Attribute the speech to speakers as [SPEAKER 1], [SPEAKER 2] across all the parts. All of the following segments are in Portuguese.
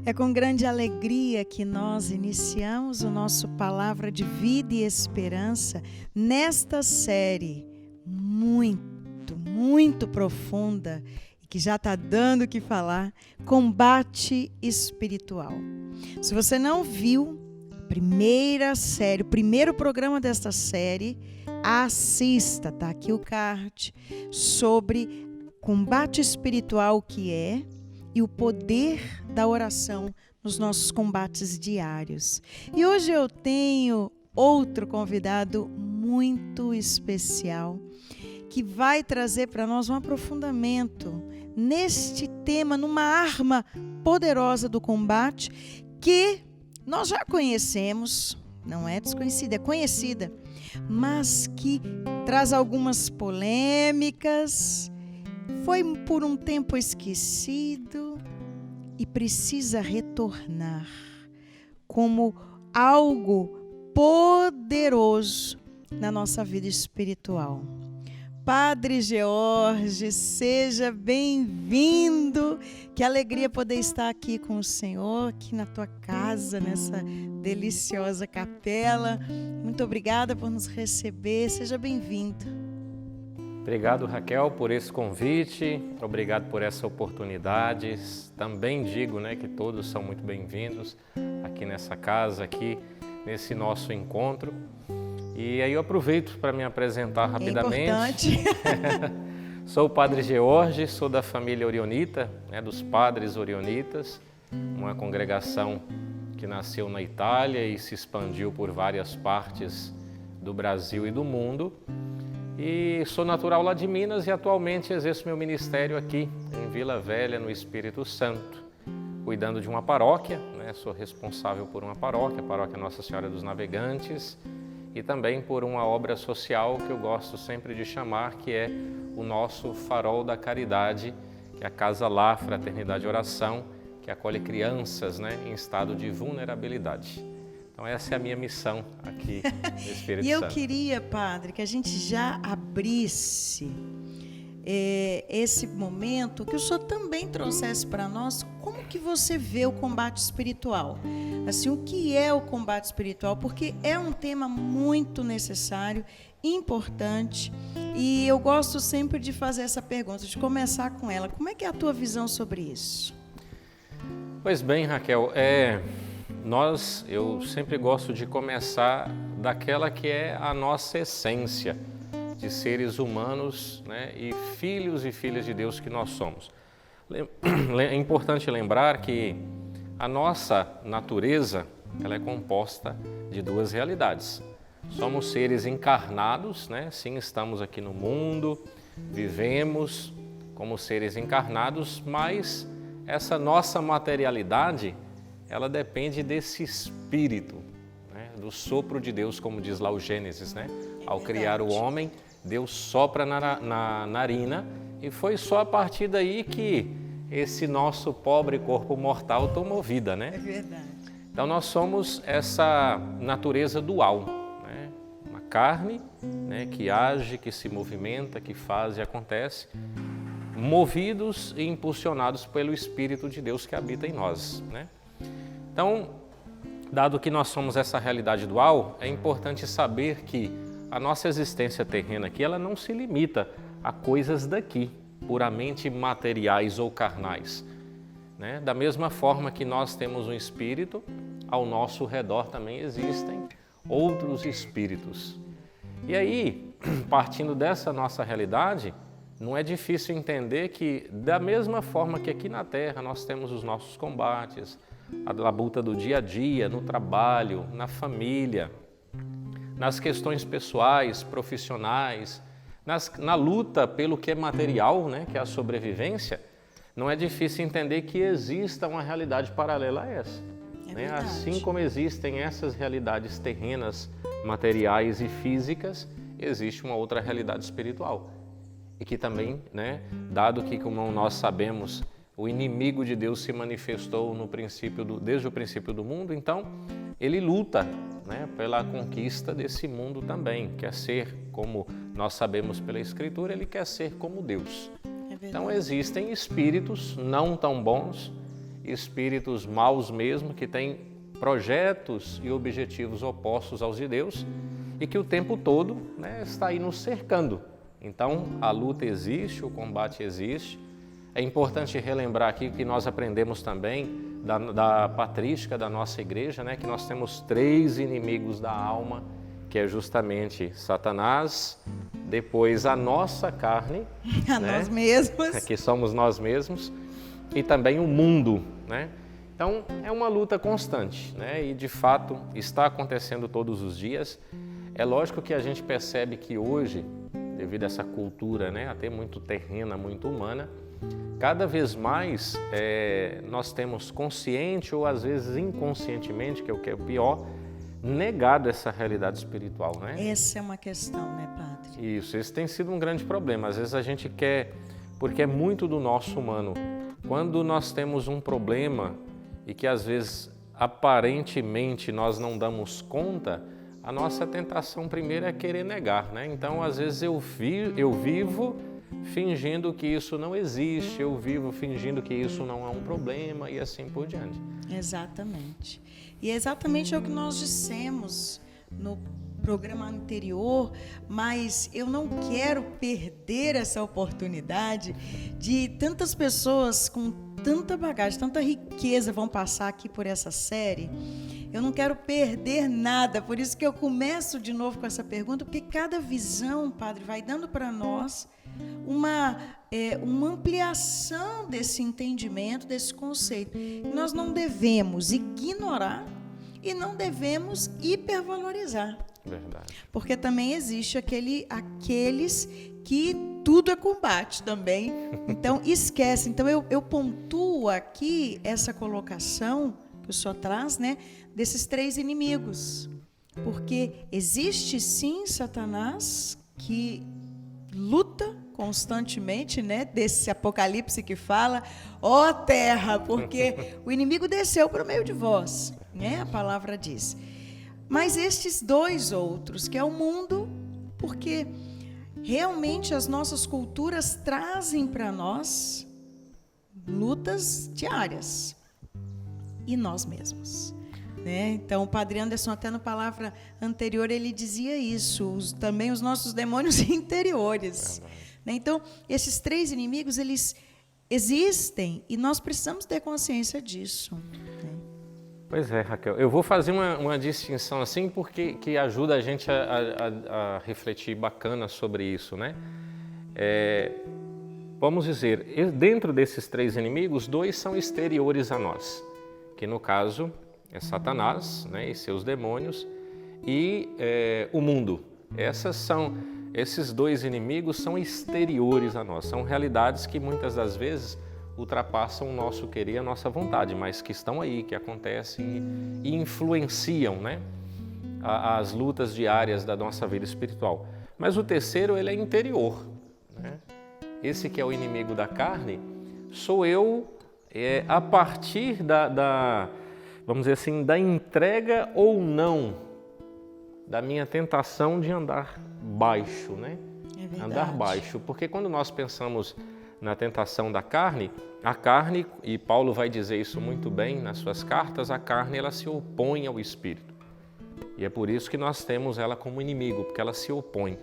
[SPEAKER 1] É com grande alegria que nós iniciamos o nosso Palavra de Vida e Esperança nesta série muito profunda e que já está dando o que falar, Combate Espiritual. Se você não viu a primeira série, o primeiro programa desta série, assista, tá aqui o card, sobre combate espiritual, o que é, e o poder da oração nos nossos combates diários. E hoje eu tenho outro convidado muito especial que vai trazer para nós um aprofundamento neste tema, numa arma poderosa do combate que nós já conhecemos, não é desconhecida, é conhecida, mas que traz algumas polêmicas, foi por um tempo esquecido e precisa retornar como algo poderoso na nossa vida espiritual. Padre George, seja bem-vindo. Que alegria poder estar aqui com o Senhor, aqui na tua casa, nessa deliciosa capela. Muito obrigada por nos receber. Seja bem-vindo.
[SPEAKER 2] Obrigado, Raquel, por esse convite, obrigado por essa oportunidade. Também digo, que todos são muito bem-vindos aqui nessa casa, aqui nesse nosso encontro. E aí eu aproveito para me apresentar rapidamente.
[SPEAKER 1] É importante.
[SPEAKER 2] Sou o Padre George, sou da família Orionita, dos Padres Orionitas, uma congregação que nasceu na Itália e se expandiu por várias partes do Brasil e do mundo. E sou natural lá de Minas e atualmente exerço meu ministério aqui em Vila Velha, no Espírito Santo, cuidando de uma paróquia, Sou responsável por uma paróquia, a Paróquia Nossa Senhora dos Navegantes, e também por uma obra social que eu gosto sempre de chamar, que é o nosso Farol da Caridade, que é a Casa Lá, Fraternidade e Oração, que acolhe crianças em estado de vulnerabilidade. Então essa é a minha missão aqui no Espírito Santo.
[SPEAKER 1] E eu queria, Padre, que a gente já abrisse esse momento, que o senhor também trouxesse para nós como que você vê o combate espiritual. Assim, o que é o combate espiritual? Porque é um tema muito necessário, importante, e eu gosto sempre de fazer essa pergunta, de começar com ela. Como é que é a tua visão sobre isso?
[SPEAKER 2] Pois bem, Raquel, eu sempre gosto de começar daquela que é a nossa essência de seres humanos, e filhos e filhas de Deus que nós somos. É importante lembrar que a nossa natureza ela é composta de duas realidades. Somos seres encarnados, Sim, estamos aqui no mundo, vivemos como seres encarnados, mas essa nossa materialidade ela depende desse espírito, do sopro de Deus, como diz lá o Gênesis, Ao criar o homem, Deus sopra na narina e foi só a partir daí que esse nosso pobre corpo mortal tomou vida,
[SPEAKER 1] É verdade.
[SPEAKER 2] Então nós somos essa natureza dual, uma carne, que age, que se movimenta, que faz e acontece, movidos e impulsionados pelo Espírito de Deus que habita em nós, Então, dado que nós somos essa realidade dual, é importante saber que a nossa existência terrena aqui, ela não se limita a coisas daqui, puramente materiais ou carnais. Da mesma forma que nós temos um espírito, ao nosso redor também existem outros espíritos. E aí, partindo dessa nossa realidade, não é difícil entender que, da mesma forma que aqui na Terra nós temos os nossos combates, a labuta do dia a dia, no trabalho, na família, nas questões pessoais, profissionais, na luta pelo que é material, que é a sobrevivência, não é difícil entender que exista uma realidade paralela a essa. Assim como existem essas realidades terrenas, materiais e físicas, existe uma outra realidade espiritual. E que também, dado que, como nós sabemos, o inimigo de Deus se manifestou desde o princípio do mundo, então ele luta pela conquista desse mundo também. Quer ser, como nós sabemos pela Escritura, ele quer ser como Deus. Então existem espíritos não tão bons espíritos maus mesmo, que têm projetos e objetivos opostos aos de Deus e que o tempo todo, né, está aí nos cercando. Então, a luta existe, o combate existe. É importante relembrar aqui que nós aprendemos também da patrística da nossa igreja, né, que nós temos 3 inimigos da alma, que é justamente Satanás, depois a nossa carne,
[SPEAKER 1] nós mesmos,
[SPEAKER 2] que somos nós mesmos, e também o mundo, né? Então, é uma luta constante, né? E de fato está acontecendo todos os dias. É lógico que a gente percebe que hoje, devido a essa cultura, né, até muito terrena, muito humana, cada vez mais nós temos consciente ou às vezes inconscientemente, que é o pior, negado essa realidade espiritual, né?
[SPEAKER 1] Essa é uma questão, né, padre?
[SPEAKER 2] Isso, esse tem sido um grande problema. Às vezes a gente quer, porque é muito do nosso humano. Quando nós temos um problema e que às vezes aparentemente nós não damos conta, a nossa tentação primeiro é querer negar, né? Então, às vezes eu vivo fingindo que isso não existe, eu vivo fingindo que isso não é um problema e assim por diante.
[SPEAKER 1] Exatamente. E exatamente é o que nós dissemos no programa anterior, mas eu não quero perder essa oportunidade de tantas pessoas com tanta bagagem, tanta riqueza vão passar aqui por essa série. Eu não quero perder nada, por isso que eu começo de novo com essa pergunta, porque cada visão, padre, vai dando para nós uma ampliação desse entendimento, desse conceito. Nós não devemos ignorar e não devemos hipervalorizar.
[SPEAKER 2] Verdade.
[SPEAKER 1] Porque também existe aqueles que tudo é combate também. Então, esquece. Então, eu pontuo aqui essa colocação que o senhor traz, né, desses 3 inimigos. Porque existe, sim, Satanás, que luta constantemente, né, desse Apocalipse que fala, ó terra, porque o inimigo desceu para o meio de vós, né, a palavra diz. Mas estes 2 outros, que é o mundo, porque realmente as nossas culturas trazem para nós lutas diárias. E nós mesmos, né? Então, o padre Anderson, até na palavra anterior, ele dizia isso, também os nossos demônios interiores. Né? Então, esses 3 inimigos, eles existem e nós precisamos ter consciência disso. Né?
[SPEAKER 2] Pois é, Raquel. Eu vou fazer uma distinção assim, porque que ajuda a gente a refletir bacana sobre isso, né? Vamos dizer, dentro desses 3 inimigos, 2 são exteriores a nós, que no caso é Satanás, né, e seus demônios, e o mundo. Esses 2 inimigos são exteriores a nós, são realidades que muitas das vezes ultrapassam o nosso querer, a nossa vontade, mas que estão aí, que acontecem e influenciam, né, as lutas diárias da nossa vida espiritual. Mas o terceiro, ele é interior, né? Esse que é o inimigo da carne, sou eu a partir vamos dizer assim, da entrega ou não da minha tentação de andar baixo, né?
[SPEAKER 1] É verdade.
[SPEAKER 2] Andar baixo, porque quando nós pensamos na tentação da carne, a carne, e Paulo vai dizer isso muito bem nas suas cartas, a carne ela se opõe ao espírito. E é por isso que nós temos ela como inimigo, porque ela se opõe.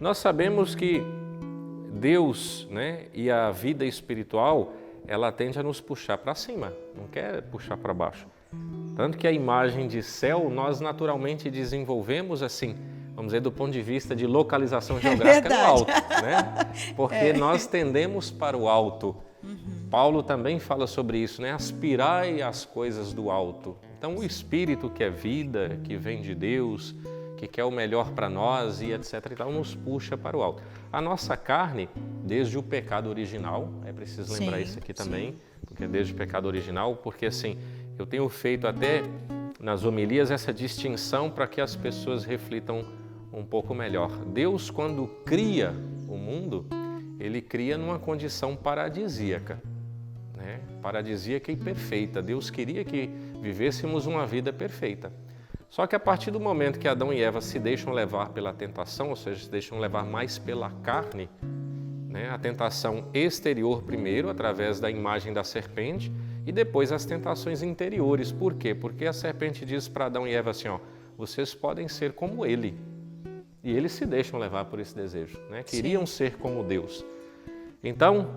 [SPEAKER 2] Nós sabemos que Deus, né, e a vida espiritual, ela tende a nos puxar para cima, não quer puxar para baixo. Tanto que a imagem de céu nós naturalmente desenvolvemos assim, vamos dizer, do ponto de vista de localização geográfica no alto, né? Porque nós tendemos para o alto. Paulo também fala sobre isso, né? Aspirai às coisas do alto. Então, o Espírito que é vida, que vem de Deus, que quer o melhor para nós e etc. e tal, nos puxa para o alto. A nossa carne, desde o pecado original, é preciso lembrar isso aqui também, porque é desde o pecado original, porque assim, eu tenho feito até nas homilias essa distinção para que as pessoas reflitam um pouco melhor. Deus, quando cria o mundo, Ele cria numa condição paradisíaca, né? Paradisíaca e perfeita. Deus queria que vivêssemos uma vida perfeita. Só que a partir do momento que Adão e Eva se deixam levar pela tentação, ou seja, se deixam levar mais pela carne, né? A tentação exterior primeiro, através da imagem da serpente, E depois as tentações interiores. Por quê? Porque a serpente diz para Adão e Eva assim, ó, vocês podem ser como ele. E eles se deixam levar por esse desejo, né? Queriam ser como Deus. Então,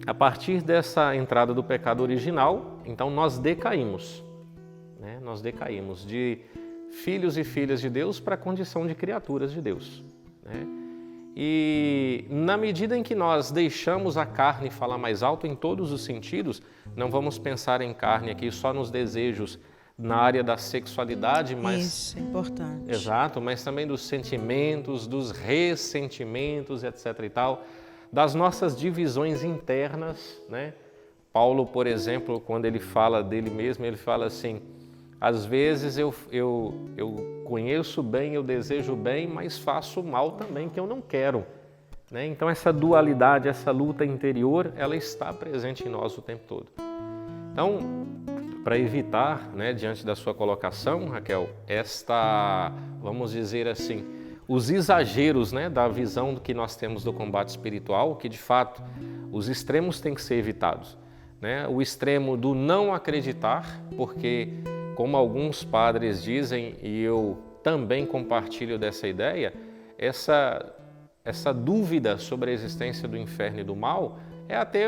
[SPEAKER 2] a partir dessa entrada do pecado original, então nós decaímos, né? Nós decaímos de filhos e filhas de Deus para a condição de criaturas de Deus, né? E na medida em que nós deixamos a carne falar mais alto em todos os sentidos, não vamos pensar em carne aqui só nos desejos na área da sexualidade, mas...
[SPEAKER 1] Isso, é importante.
[SPEAKER 2] Exato, mas também dos sentimentos, dos ressentimentos, etc. e tal, das nossas divisões internas, né? Paulo, por exemplo, quando ele fala dele mesmo, ele fala assim, às vezes eu conheço bem, eu desejo bem, mas faço mal também que eu não quero, né? Então essa dualidade, essa luta interior, ela está presente em nós o tempo todo. Então, para evitar, né, diante da sua colocação, Raquel, vamos dizer assim, os exageros, né, da visão que nós temos do combate espiritual, que de fato os extremos têm que ser evitados, né? O extremo do não acreditar, porque como alguns padres dizem, e eu também compartilho dessa ideia, essa dúvida sobre a existência do inferno e do mal é até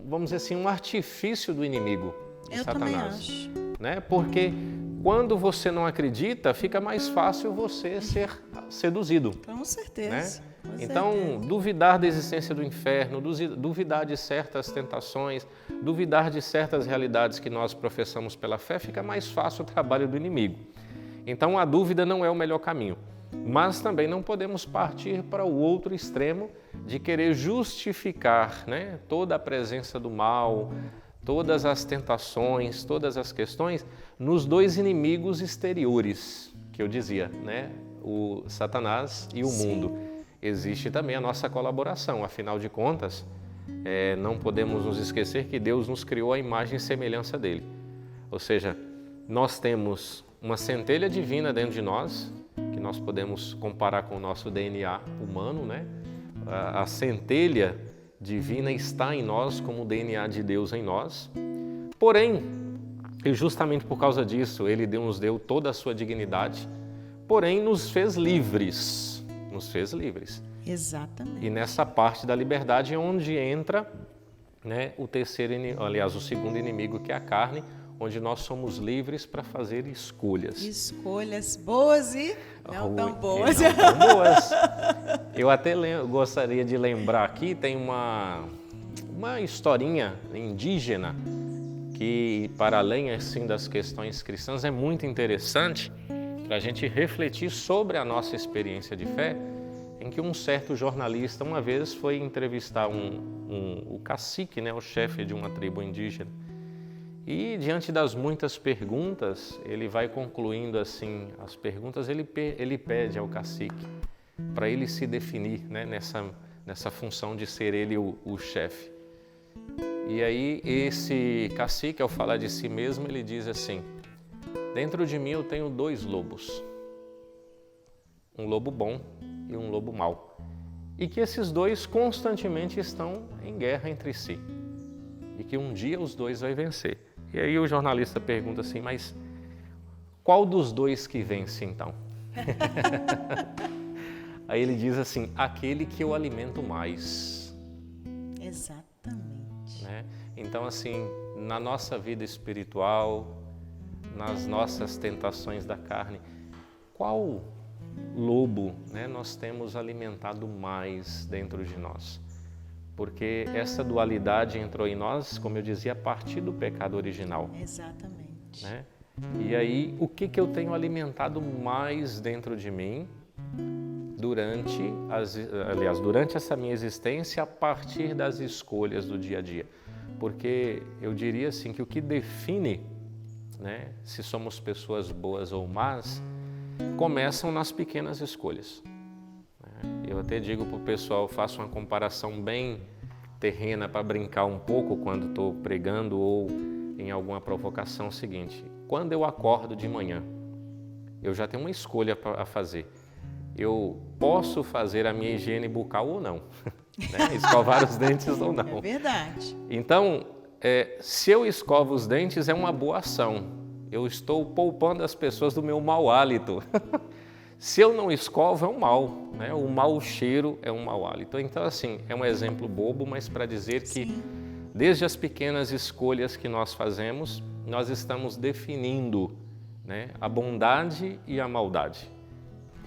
[SPEAKER 2] vamos dizer assim, um artifício do inimigo, de Satanás.
[SPEAKER 1] Também acho.
[SPEAKER 2] Né? Porque quando você não acredita, fica mais fácil você ser seduzido.
[SPEAKER 1] Com certeza.
[SPEAKER 2] Né?
[SPEAKER 1] Com
[SPEAKER 2] então,
[SPEAKER 1] certeza.
[SPEAKER 2] duvidar da existência do inferno, duvidar de certas tentações, duvidar de certas realidades que nós professamos pela fé, fica mais fácil o trabalho do inimigo. Então, a dúvida não é o melhor caminho. Mas também não podemos partir para o outro extremo de querer justificar, né, toda a presença do mal, todas as tentações, todas as questões nos dois inimigos exteriores, que eu dizia, né, o Satanás e o mundo. Existe também a nossa colaboração, afinal de contas, não podemos nos esquecer que Deus nos criou à imagem e semelhança dele. Ou seja, nós temos uma centelha divina dentro de nós, que nós podemos comparar com o nosso DNA humano, né? A centelha divina está em nós como o DNA de Deus em nós. Porém, e justamente por causa disso, Ele nos deu toda a sua dignidade, porém nos fez livres. Nos fez livres.
[SPEAKER 1] Exatamente.
[SPEAKER 2] E nessa parte da liberdade é onde entra, né, o segundo inimigo, que é a carne, onde nós somos livres para fazer escolhas.
[SPEAKER 1] Escolhas boas e não tão boas.
[SPEAKER 2] Não tão boas. Eu até gostaria de lembrar aqui, tem uma historinha indígena que, para além assim, das questões cristãs, é muito interessante para a gente refletir sobre a nossa experiência de fé, em que um certo jornalista uma vez foi entrevistar o cacique, né, o chefe de uma tribo indígena. E diante das muitas perguntas, ele vai concluindo assim as perguntas, ele pede ao cacique para ele se definir, né, nessa função de ser ele o chefe. E aí esse cacique, ao falar de si mesmo, ele diz assim: dentro de mim eu tenho dois lobos, um lobo bom e um lobo mau, e que esses dois constantemente estão em guerra entre si, e que um dia os dois vai vencer. E aí o jornalista pergunta assim, mas qual dos dois que vence então? Aí ele diz assim, aquele que eu alimento mais.
[SPEAKER 1] Exatamente.
[SPEAKER 2] Né? Então assim, na nossa vida espiritual, nas nossas tentações da carne, qual lobo, né, nós temos alimentado mais dentro de nós? Porque essa dualidade entrou em nós, como eu dizia, a partir do pecado original.
[SPEAKER 1] Exatamente.
[SPEAKER 2] Né? E aí, o que eu tenho alimentado mais dentro de mim durante essa minha existência, a partir das escolhas do dia a dia? Porque eu diria assim, que o que define, né, se somos pessoas boas ou más, começam nas pequenas escolhas. Eu até digo para o pessoal, faço uma comparação bem terrena para brincar um pouco quando estou pregando ou em alguma provocação seguinte. Quando eu acordo de manhã, eu já tenho uma escolha a fazer. Eu posso fazer a minha higiene bucal ou não, né? Escovar os dentes ou não.
[SPEAKER 1] É verdade.
[SPEAKER 2] Então, se eu escovo os dentes é uma boa ação. Eu estou poupando as pessoas do meu mau hálito. Se eu não escovo, é um mal, né? O mau cheiro é um mau hálito. Então, assim, é um exemplo bobo, mas para dizer que desde as pequenas escolhas que nós fazemos, nós estamos definindo, né, a bondade e a maldade.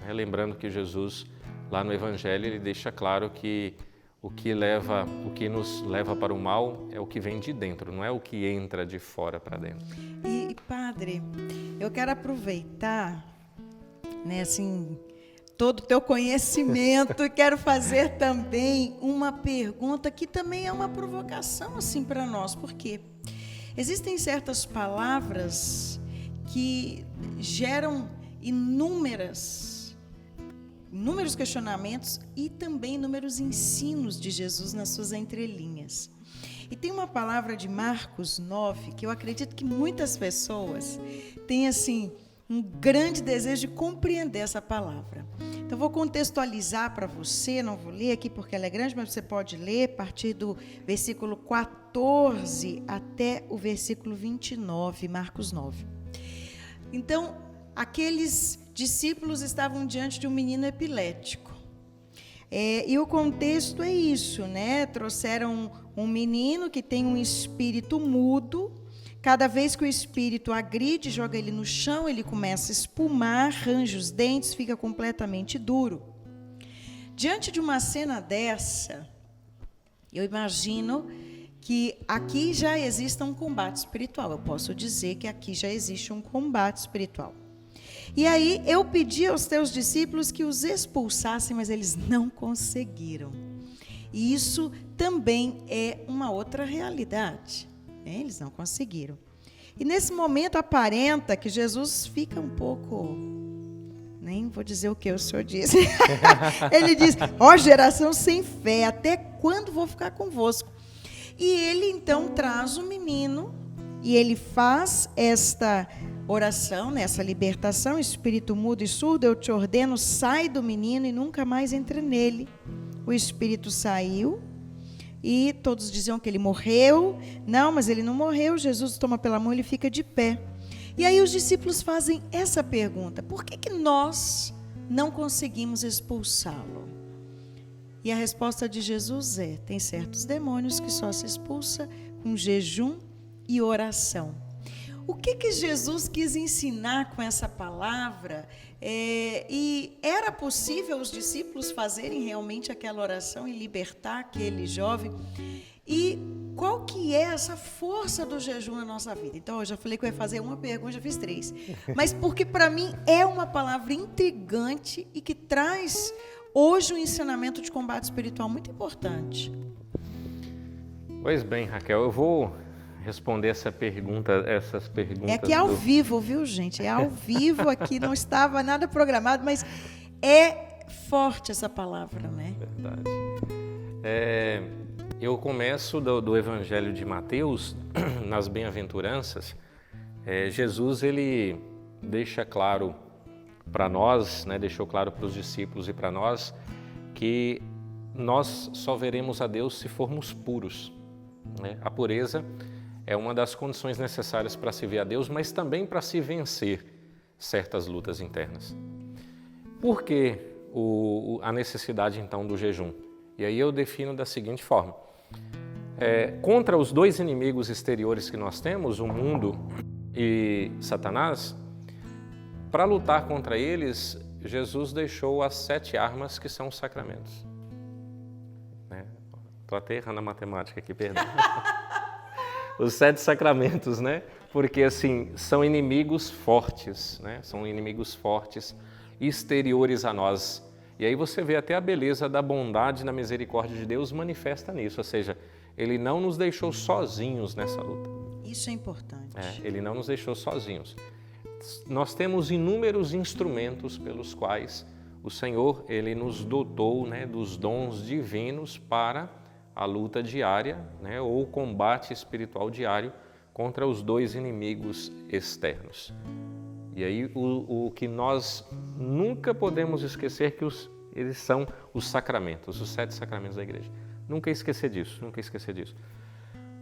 [SPEAKER 2] Lembrando que Jesus, lá no Evangelho, ele deixa claro que o que nos leva para o mal é o que vem de dentro, não é o que entra de fora para dentro.
[SPEAKER 1] E, padre, eu quero aproveitar, né, assim, todo o teu conhecimento e quero fazer também uma pergunta que também é uma provocação assim para nós, porque existem certas palavras que geram inúmeros questionamentos e também inúmeros ensinos de Jesus nas suas entrelinhas. E tem uma palavra de Marcos 9 que eu acredito que muitas pessoas têm assim um grande desejo de compreender essa palavra. Então, vou contextualizar para você, não vou ler aqui porque ela é grande, mas você pode ler a partir do versículo 14 até o versículo 29, Marcos 9. Então, aqueles discípulos estavam diante de um menino epilético. E o contexto é isso, né? Trouxeram um menino que tem um espírito mudo. Cada vez que o espírito agride, joga ele no chão, ele começa a espumar, arranja os dentes, fica completamente duro. Diante de uma cena dessa, eu imagino que aqui já exista um combate espiritual. Eu posso dizer que aqui já existe um combate espiritual. E aí eu pedi aos teus discípulos que os expulsassem, mas eles não conseguiram. E isso também é uma outra realidade. Eles não conseguiram. E nesse momento aparenta que Jesus fica um pouco... Nem vou dizer o que o Senhor disse. Ele diz, geração sem fé, até quando vou ficar convosco? E ele então traz o menino e ele faz esta oração, nessa libertação, espírito mudo e surdo, eu te ordeno, sai do menino e nunca mais entre nele. O espírito saiu. E todos diziam que ele morreu. Não, mas ele não morreu. Jesus toma pela mão e ele fica de pé. E aí os discípulos fazem essa pergunta: por que nós não conseguimos expulsá-lo? E a resposta de Jesus é: tem certos demônios que só se expulsa com jejum e oração. O que Jesus quis ensinar com essa palavra? E era possível os discípulos fazerem realmente aquela oração e libertar aquele jovem? E qual que é essa força do jejum na nossa vida? Então, eu já falei que eu ia fazer uma pergunta, já fiz 3. Mas porque para mim é uma palavra intrigante e que traz hoje um ensinamento de combate espiritual muito importante.
[SPEAKER 2] Pois bem, Raquel, eu vou responder essas perguntas.
[SPEAKER 1] É aqui ao vivo, viu, gente? É ao vivo aqui, não estava nada programado, mas é forte essa palavra, né?
[SPEAKER 2] Verdade. Eu começo do Evangelho de Mateus, nas bem-aventuranças. Jesus, ele deixa claro para nós, né, deixou claro para os discípulos e para nós, que nós só veremos a Deus se formos puros, né? A pureza é uma das condições necessárias para se ver a Deus, mas também para se vencer certas lutas internas. Por que a necessidade, então, do jejum? E aí eu defino da seguinte forma. Contra os 2 inimigos exteriores que nós temos, o mundo e Satanás, para lutar contra eles, Jesus deixou as 7 armas que são os sacramentos. Estou até errando a matemática aqui, perdão. Os 7 sacramentos, né? Porque, assim, são inimigos fortes, né? São inimigos fortes, exteriores a nós. E aí você vê até a beleza da bondade e da misericórdia de Deus manifesta nisso. Ou seja, Ele não nos deixou sozinhos nessa luta.
[SPEAKER 1] Isso é importante.
[SPEAKER 2] Ele não nos deixou sozinhos. Nós temos inúmeros instrumentos pelos quais o Senhor, Ele nos dotou, né, dos dons divinos para a luta diária, né, ou o combate espiritual diário contra os 2 inimigos externos. E aí o que nós nunca podemos esquecer é que eles são os sacramentos, os 7 sacramentos da igreja. Nunca esquecer disso, nunca esquecer disso.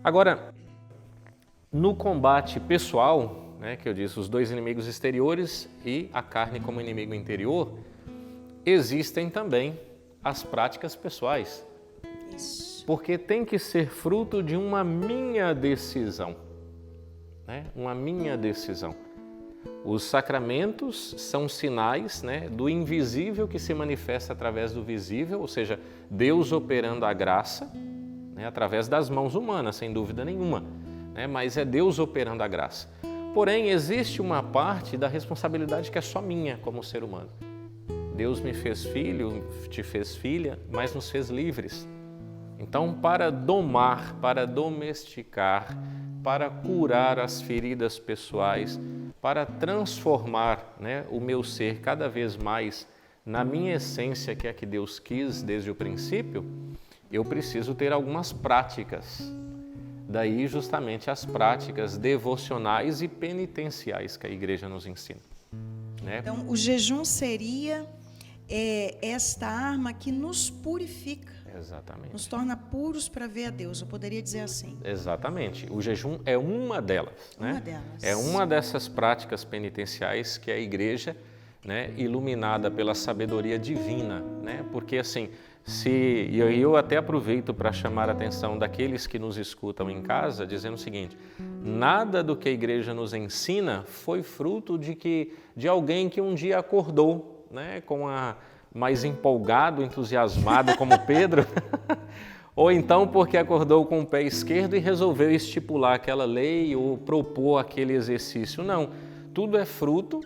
[SPEAKER 2] Agora, No combate pessoal, né, que eu disse, os dois inimigos exteriores e a carne como inimigo interior, existem também as práticas pessoais.
[SPEAKER 1] Isso.
[SPEAKER 2] Porque tem que ser fruto de uma minha decisão, né? Uma minha decisão. Os sacramentos são sinais, né, do invisível que se manifesta através do visível, ou seja, Deus operando a graça, né, através das mãos humanas, sem dúvida nenhuma, né, mas é Deus operando a graça. Porém, existe uma parte da responsabilidade que é só minha como ser humano. Deus me fez filho, te fez filha, mas nos fez livres. Então, para domar, para domesticar, para curar as feridas pessoais, para transformar, né, o meu ser cada vez mais na minha essência, que é a que Deus quis desde o princípio, eu preciso ter algumas práticas. Daí, justamente, as práticas devocionais e penitenciais que a Igreja nos ensina, né?
[SPEAKER 1] Então, o jejum seria esta arma que nos purifica.
[SPEAKER 2] Exatamente.
[SPEAKER 1] Nos torna puros para ver a Deus, eu poderia dizer assim.
[SPEAKER 2] Exatamente. O jejum é uma delas, né?
[SPEAKER 1] Uma delas.
[SPEAKER 2] É uma dessas práticas penitenciais que a Igreja, né, iluminada pela sabedoria divina, né? Porque assim, e eu até aproveito para chamar a atenção daqueles que nos escutam em casa, dizendo o seguinte: nada do que a Igreja nos ensina foi fruto de alguém que um dia acordou, né, mais empolgado, entusiasmado como Pedro, ou então porque acordou com o pé esquerdo e resolveu estipular aquela lei ou propor aquele exercício. Não, tudo é fruto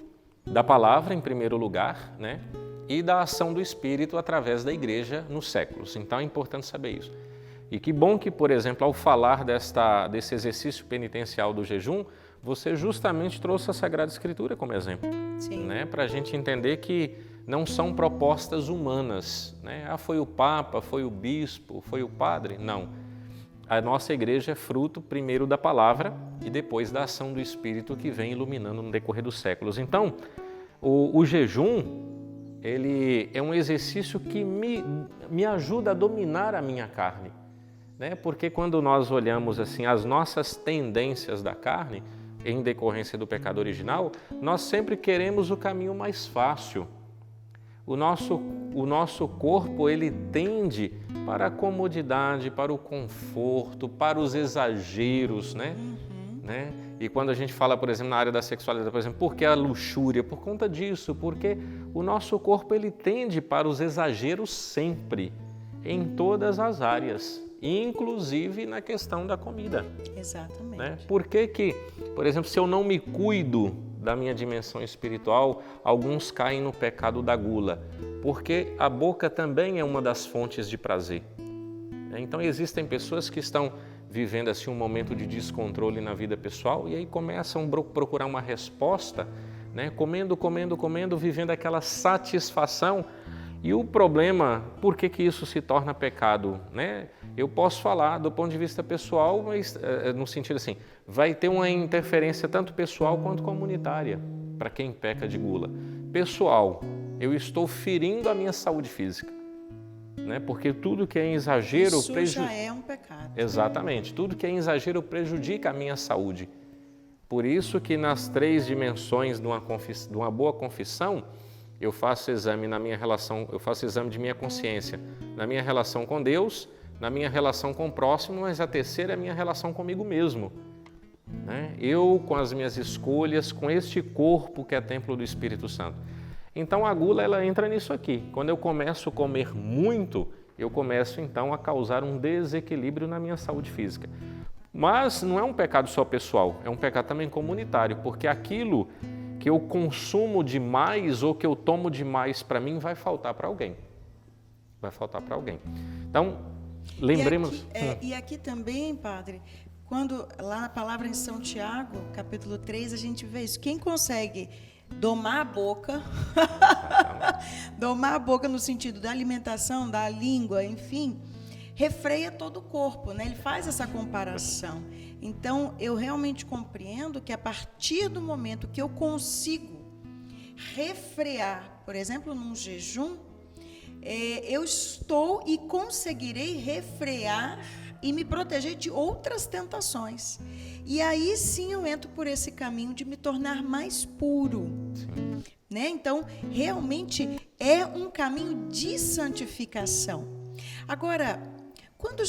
[SPEAKER 2] da palavra em primeiro lugar, né? E da ação do Espírito através da Igreja nos séculos. Então é importante saber isso. E que bom que, por exemplo, ao falar desse exercício penitencial do jejum, você justamente trouxe a Sagrada Escritura como exemplo.
[SPEAKER 1] Sim.
[SPEAKER 2] Né? Para a gente entender que não são propostas humanas, né? Foi o Papa, foi o Bispo, foi o Padre. Não. A nossa Igreja é fruto primeiro da palavra e depois da ação do Espírito que vem iluminando no decorrer dos séculos. Então, o jejum, ele é um exercício que me ajuda a dominar a minha carne, né? Porque quando nós olhamos assim as nossas tendências da carne, em decorrência do pecado original, nós sempre queremos o caminho mais fácil. O nosso corpo, ele tende para a comodidade, para o conforto, para os exageros, né? Né? E quando a gente fala, por exemplo, na área da sexualidade, por exemplo, por que a luxúria? Por conta disso, porque o nosso corpo, ele tende para os exageros sempre, em todas as áreas, inclusive na questão da comida.
[SPEAKER 1] Exatamente.
[SPEAKER 2] Né? Por que, por exemplo, se eu não me cuido da minha dimensão espiritual, alguns caem no pecado da gula? Porque a boca também é uma das fontes de prazer. Então existem pessoas que estão vivendo assim um momento de descontrole na vida pessoal e aí começam a procurar uma resposta, né? Comendo, vivendo aquela satisfação. E o problema, por que isso se torna pecado, né? Eu posso falar do ponto de vista pessoal, mas no sentido assim, vai ter uma interferência tanto pessoal quanto comunitária para quem peca de gula. Pessoal, eu estou ferindo a minha saúde física, né? Porque tudo que é em exagero...
[SPEAKER 1] Isso já é um pecado.
[SPEAKER 2] Exatamente, tudo que é em exagero prejudica a minha saúde. Por isso que nas 3 dimensões de uma boa confissão, eu faço exame de minha consciência, na minha relação com Deus, na minha relação com o próximo, mas a terceira é a minha relação comigo mesmo. Né? Eu, com as minhas escolhas, com este corpo que é templo do Espírito Santo. Então a gula, ela entra nisso aqui. Quando eu começo a comer muito, eu começo então a causar um desequilíbrio na minha saúde física. Mas não é um pecado só pessoal, é um pecado também comunitário, porque aquilo que eu consumo demais ou que eu tomo demais para mim vai faltar para alguém. Vai faltar para alguém. Então, lembremos...
[SPEAKER 1] E aqui também, Padre, quando lá na palavra em São Tiago, capítulo 3, a gente vê isso. Quem consegue domar a boca, domar a boca no sentido da alimentação, da língua, enfim, refreia todo o corpo, né? Ele faz essa comparação. Então, eu realmente compreendo que a partir do momento que eu consigo refrear, por exemplo, num jejum, eu estou e conseguirei refrear e me proteger de outras tentações. E aí sim eu entro por esse caminho de me tornar mais puro.
[SPEAKER 2] Sim.
[SPEAKER 1] Né? Então, realmente é um caminho de santificação. Agora, quando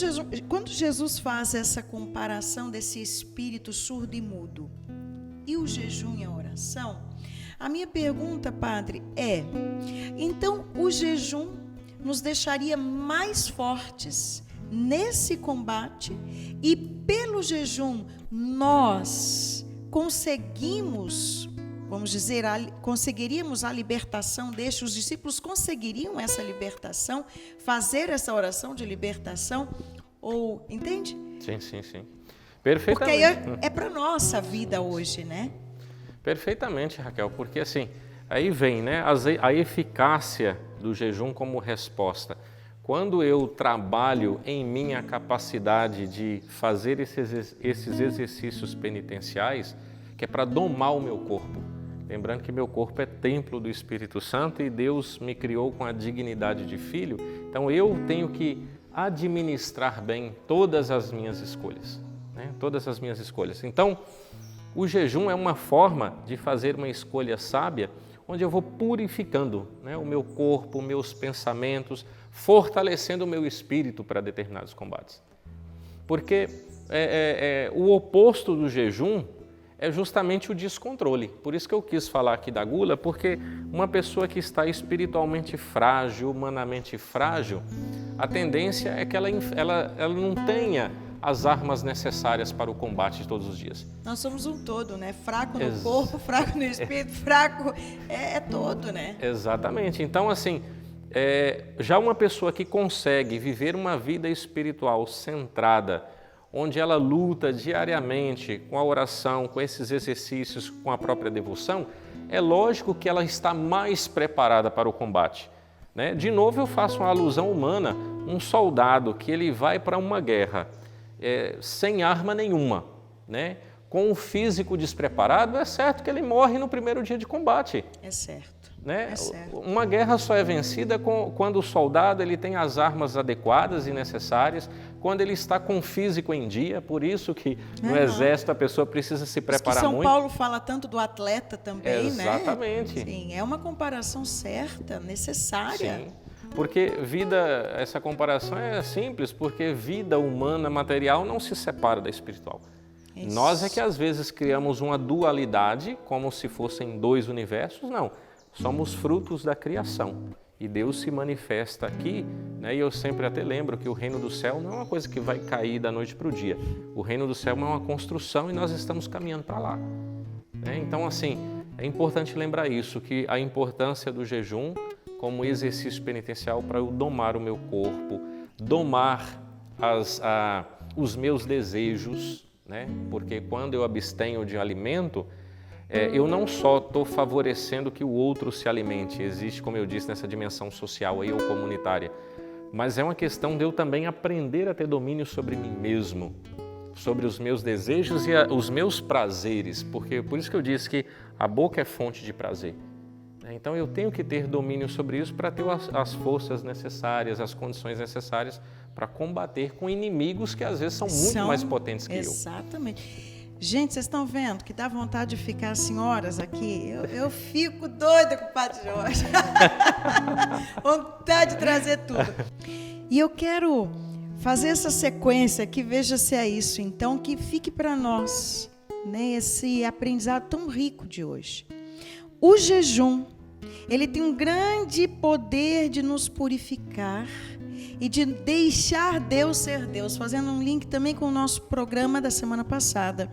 [SPEAKER 1] Jesus faz essa comparação desse espírito surdo e mudo e o jejum e a oração, a minha pergunta, padre, é: então o jejum nos deixaria mais fortes nesse combate e pelo jejum nós conseguimos, vamos dizer, conseguiríamos a libertação os discípulos conseguiriam essa libertação, fazer essa oração de libertação, ou, entende?
[SPEAKER 2] Sim. Perfeitamente.
[SPEAKER 1] Porque aí é para nossa vida hoje, né?
[SPEAKER 2] Perfeitamente, Raquel, porque assim, aí vem, né, a eficácia do jejum como resposta. Quando eu trabalho em mim a capacidade de fazer esses exercícios penitenciais, que é para domar o meu corpo. Lembrando que meu corpo é templo do Espírito Santo e Deus me criou com a dignidade de filho, então eu tenho que administrar bem todas as minhas escolhas, né? Todas as minhas escolhas. Então, o jejum é uma forma de fazer uma escolha sábia, onde eu vou purificando, né, o meu corpo, meus pensamentos, fortalecendo o meu espírito para determinados combates. Porque o oposto do jejum é justamente o descontrole. Por isso que eu quis falar aqui da gula, porque uma pessoa que está espiritualmente frágil, humanamente frágil, a tendência é que ela não tenha as armas necessárias para o combate de todos os dias.
[SPEAKER 1] Nós somos um todo, né? Fraco no corpo, fraco no espírito, fraco é todo, né?
[SPEAKER 2] Exatamente. Então, assim, já uma pessoa que consegue viver uma vida espiritual centrada, onde ela luta diariamente com a oração, com esses exercícios, com a própria devoção, é lógico que ela está mais preparada para o combate, né? De novo, eu faço uma alusão humana, um soldado que ele vai para uma guerra sem arma nenhuma, né? Com o físico despreparado, é certo que ele morre no primeiro dia de combate.
[SPEAKER 1] É certo.
[SPEAKER 2] Né?
[SPEAKER 1] É certo.
[SPEAKER 2] Uma guerra só é vencida quando o soldado ele tem as armas adequadas e necessárias, quando ele está com o físico em dia. Por isso que no exército a pessoa precisa se preparar muito.
[SPEAKER 1] São Paulo fala tanto do atleta também,
[SPEAKER 2] Exatamente.
[SPEAKER 1] né? Sim, é uma comparação certa, necessária.
[SPEAKER 2] Sim, porque essa comparação é simples, porque vida humana, material, não se separa da espiritual.
[SPEAKER 1] Isso.
[SPEAKER 2] Nós é que às vezes criamos uma dualidade, como se fossem dois universos, não. Somos frutos da criação e Deus se manifesta aqui, né? E eu sempre até lembro que o reino do céu não é uma coisa que vai cair da noite para o dia. O reino do céu é uma construção e nós estamos caminhando para lá, né? Então, assim, é importante lembrar isso, que a importância do jejum como exercício penitencial para eu domar o meu corpo, domar os meus desejos, né? Porque quando eu abstenho de alimento, eu não só estou favorecendo que o outro se alimente, existe, como eu disse, nessa dimensão social aí, ou comunitária, mas é uma questão de eu também aprender a ter domínio sobre mim mesmo, sobre os meus desejos e os meus prazeres, porque por isso que eu disse que a boca é fonte de prazer. Então eu tenho que ter domínio sobre isso para ter as forças necessárias, as condições necessárias para combater com inimigos que às vezes são muito mais potentes que eu.
[SPEAKER 1] Exatamente. Gente, vocês estão vendo que dá vontade de ficar assim horas aqui? Eu fico doida com o Padre Jorge. Vontade de trazer tudo. E eu quero fazer essa sequência aqui, veja se é isso, então, que fique para nós, né, esse aprendizado tão rico de hoje. O jejum, ele tem um grande poder de nos purificar e de deixar Deus ser Deus, fazendo um link também com o nosso programa da semana passada.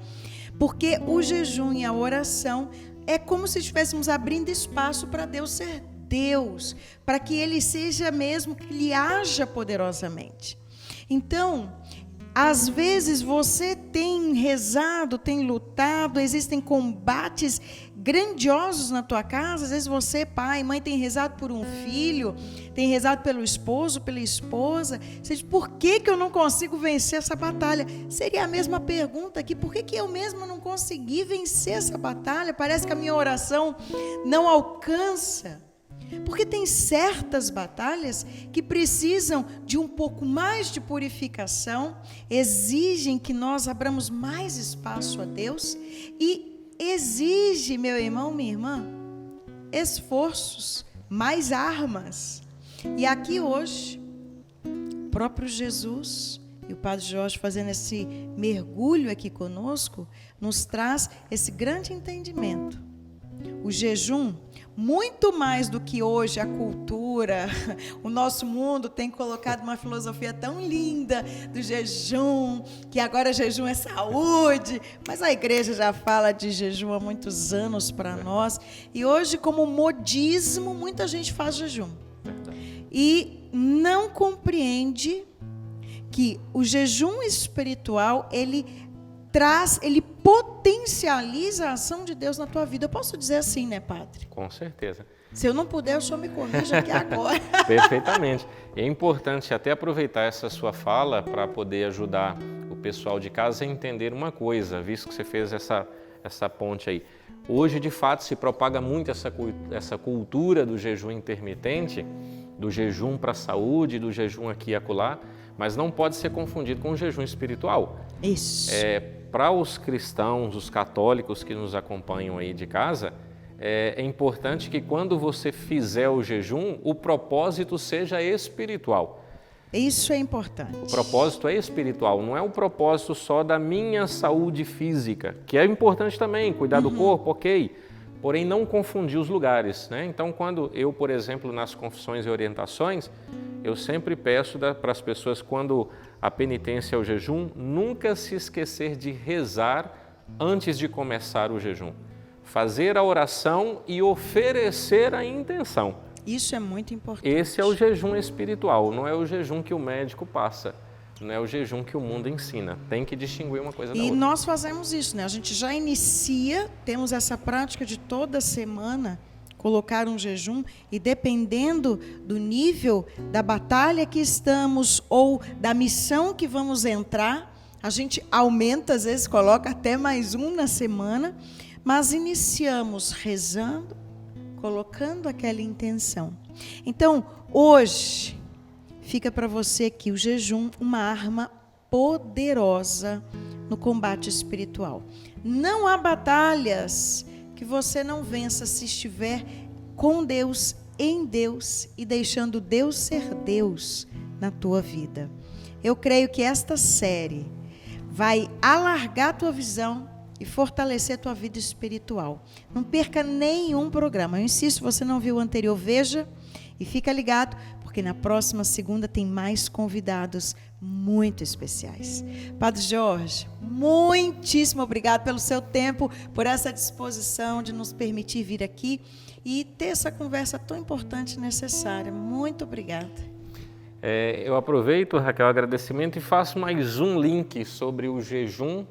[SPEAKER 1] Porque o jejum e a oração é como se estivéssemos abrindo espaço para Deus ser Deus, para que Ele seja mesmo, que Ele haja poderosamente. Então, às vezes você tem rezado, tem lutado, existem combates grandiosos na tua casa. Às vezes você, pai, mãe, tem rezado por um filho, tem rezado pelo esposo, pela esposa. Você diz, por que eu não consigo vencer essa batalha? Seria a mesma pergunta aqui, por que eu mesmo não consegui vencer essa batalha? Parece que a minha oração não alcança. Porque tem certas batalhas que precisam de um pouco mais de purificação, exigem que nós abramos mais espaço a Deus e exige, meu irmão, minha irmã, esforços, mais armas. E aqui hoje, o próprio Jesus e o Padre Jorge fazendo esse mergulho aqui conosco, nos traz esse grande entendimento. O jejum, muito mais do que hoje a cultura, o nosso mundo tem colocado uma filosofia tão linda do jejum, que agora jejum é saúde, mas a igreja já fala de jejum há muitos anos para nós, e hoje como modismo muita gente faz jejum e não compreende que o jejum espiritual ele potencializa a ação de Deus na tua vida. Eu posso dizer assim, né, Padre?
[SPEAKER 2] Com certeza.
[SPEAKER 1] Se eu não puder, o senhor me corrija aqui agora.
[SPEAKER 2] Perfeitamente. É importante até aproveitar essa sua fala para poder ajudar o pessoal de casa a entender uma coisa, visto que você fez essa ponte aí. Hoje, de fato, se propaga muito essa cultura do jejum intermitente, do jejum para a saúde, do jejum aqui e acolá, mas não pode ser confundido com o jejum espiritual.
[SPEAKER 1] Isso.
[SPEAKER 2] Para os cristãos, os católicos que nos acompanham aí de casa, é importante que quando você fizer o jejum, o propósito seja espiritual.
[SPEAKER 1] Isso é importante.
[SPEAKER 2] O propósito é espiritual, não é o propósito só da minha saúde física, que é importante também, cuidar do corpo, ok, porém não confundir os lugares, né? Então, quando eu, por exemplo, nas confissões e orientações, eu sempre peço para as pessoas, quando a penitência é o jejum, nunca se esquecer de rezar antes de começar o jejum. Fazer a oração e oferecer a intenção.
[SPEAKER 1] Isso é muito importante.
[SPEAKER 2] Esse é o jejum espiritual, não é o jejum que o médico passa, não é o jejum que o mundo ensina. Tem que distinguir uma coisa da outra.
[SPEAKER 1] E nós fazemos isso, né? A gente já inicia, temos essa prática de toda semana colocar um jejum e dependendo do nível da batalha que estamos ou da missão que vamos entrar, a gente aumenta, às vezes coloca até mais um na semana, mas iniciamos rezando, colocando aquela intenção. Então, hoje, fica para você aqui o jejum, uma arma poderosa no combate espiritual. Não há batalhas que você não vença se estiver com Deus, em Deus e deixando Deus ser Deus na tua vida. Eu creio que esta série vai alargar a tua visão e fortalecer a tua vida espiritual. Não perca nenhum programa. Eu insisto, se você não viu o anterior, veja e fica ligado, porque na próxima segunda tem mais convidados muito especiais. Padre Jorge, muitíssimo obrigado pelo seu tempo, por essa disposição de nos permitir vir aqui e ter essa conversa tão importante e necessária. Muito obrigada.
[SPEAKER 2] Eu aproveito, Raquel, o agradecimento e faço mais um link sobre o jejum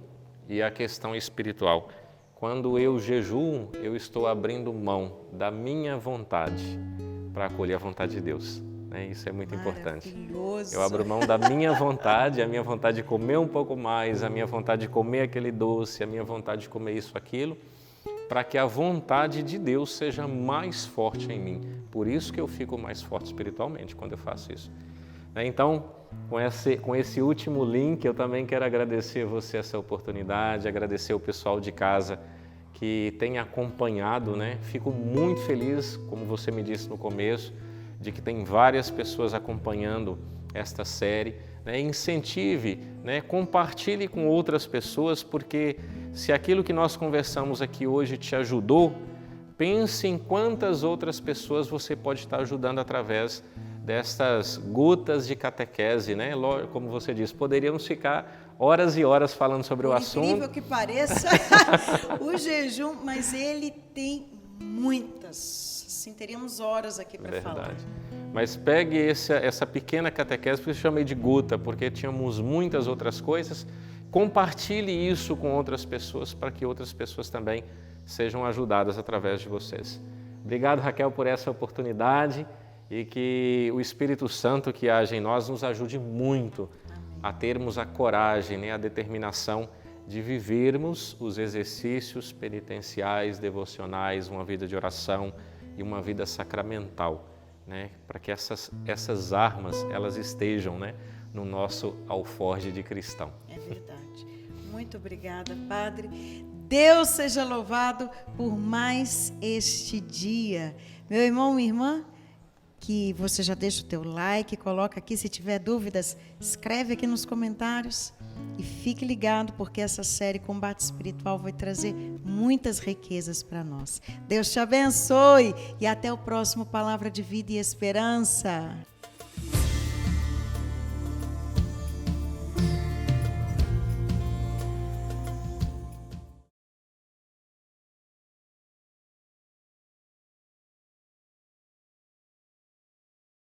[SPEAKER 2] e a questão espiritual. Quando eu jejuo, eu estou abrindo mão da minha vontade para acolher a vontade de Deus. Isso é muito importante. Eu abro mão da minha vontade, a minha vontade de comer um pouco mais, a minha vontade de comer aquele doce, a minha vontade de comer isso, aquilo, para que a vontade de Deus seja mais forte em mim. Por isso que eu fico mais forte espiritualmente quando eu faço isso. Então, com esse último link, eu também quero agradecer a você essa oportunidade, agradecer o pessoal de casa que tem acompanhado, né? Fico muito feliz, como você me disse no começo, de que tem várias pessoas acompanhando esta série. Incentive, compartilhe com outras pessoas, porque se aquilo que nós conversamos aqui hoje te ajudou, pense em quantas outras pessoas você pode estar ajudando através destas gotas de catequese, Como você disse, poderíamos ficar horas e horas falando sobre o assunto.
[SPEAKER 1] Incrível que pareça, o jejum, mas ele tem muitas, assim, teríamos horas aqui para falar.
[SPEAKER 2] Mas pegue essa pequena catequese, por isso eu chamei de gota, porque tínhamos muitas outras coisas. Compartilhe isso com outras pessoas, para que outras pessoas também sejam ajudadas através de vocês. Obrigado, Raquel, por essa oportunidade. E que o Espírito Santo que age em nós nos ajude muito a termos a coragem, a determinação de vivermos os exercícios penitenciais, devocionais, uma vida de oração e uma vida sacramental, né? Para que essas armas elas estejam, né, no nosso alforje de cristão.
[SPEAKER 1] É verdade. Muito obrigada, Padre. Deus seja louvado por mais este dia. Meu irmão, minha irmã, que você já deixa o teu like, coloca aqui, se tiver dúvidas, escreve aqui nos comentários e fique ligado, porque essa série Combate Espiritual vai trazer muitas riquezas para nós. Deus te abençoe e até o próximo Palavra de Vida e Esperança.